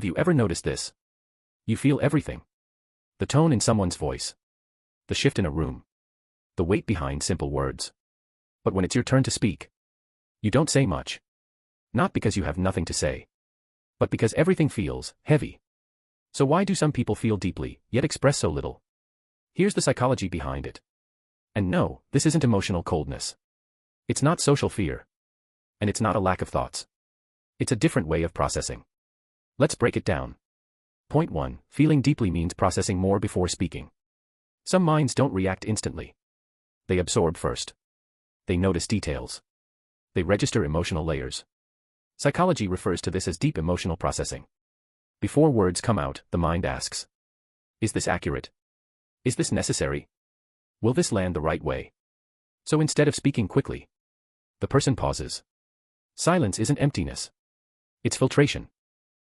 Have you ever noticed this? You feel everything. The tone in someone's voice. The shift in a room. The weight behind simple words. But when it's your turn to speak, you don't say much. Not because you have nothing to say, but because everything feels heavy. So why do some people feel deeply, yet express so little? Here's the psychology behind it. And no, this isn't emotional coldness. It's not social fear. And it's not a lack of thoughts. It's a different way of processing. Let's break it down. Point 1. Feeling deeply means processing more before speaking. Some minds don't react instantly. They absorb first. They notice details. They register emotional layers. Psychology refers to this as deep emotional processing. Before words come out, the mind asks, is this accurate? Is this necessary? Will this land the right way? So instead of speaking quickly, the person pauses. Silence isn't emptiness. It's filtration.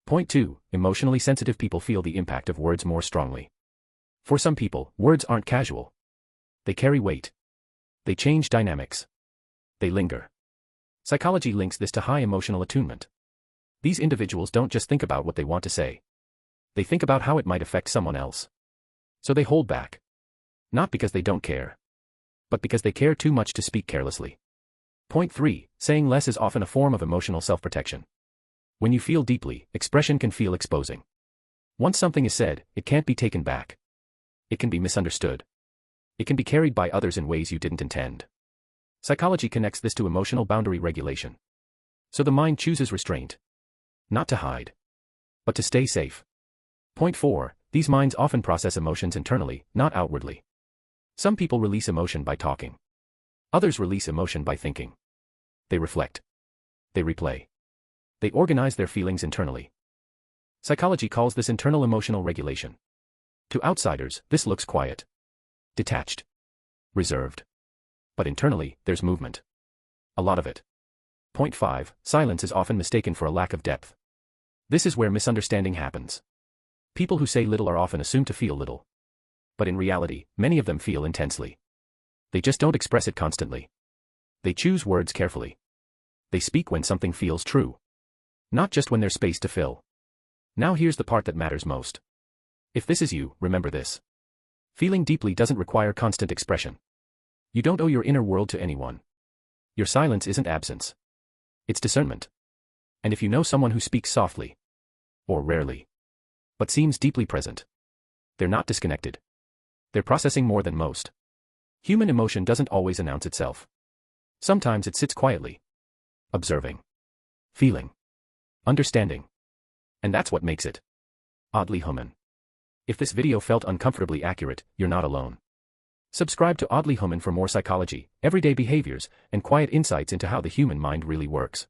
Point 2. Emotionally sensitive people feel the impact of words more strongly. For some people, words aren't casual. They carry weight. They change dynamics. They linger. Psychology links this to high emotional attunement. These individuals don't just think about what they want to say. They think about how it might affect someone else. So they hold back. Not because they don't care, but because they care too much to speak carelessly. Point 3. Saying less is often a form of emotional self-protection. When you feel deeply, expression can feel exposing. Once something is said, it can't be taken back. It can be misunderstood. It can be carried by others in ways you didn't intend. Psychology connects this to emotional boundary regulation. So the mind chooses restraint. Not to hide, but to stay safe. Point 4. These minds often process emotions internally, not outwardly. Some people release emotion by talking. Others release emotion by thinking. They reflect. They replay. They organize their feelings internally. Psychology calls this internal emotional regulation. To outsiders, this looks quiet, detached, reserved. But internally, there's movement. A lot of it. Point 5. Silence is often mistaken for a lack of depth. This is where misunderstanding happens. People who say little are often assumed to feel little. But in reality, many of them feel intensely. They just don't express it constantly. They choose words carefully. They speak when something feels true. Not just when there's space to fill. Now here's the part that matters most. If this is you, remember this. Feeling deeply doesn't require constant expression. You don't owe your inner world to anyone. Your silence isn't absence. It's discernment. And if you know someone who speaks softly, or rarely, but seems deeply present, they're not disconnected. They're processing more than most. Human emotion doesn't always announce itself. Sometimes it sits quietly, observing, feeling, understanding. And that's what makes it oddly human. If this video felt uncomfortably accurate, you're not alone. Subscribe to Oddly Human for more psychology, everyday behaviors, and quiet insights into how the human mind really works.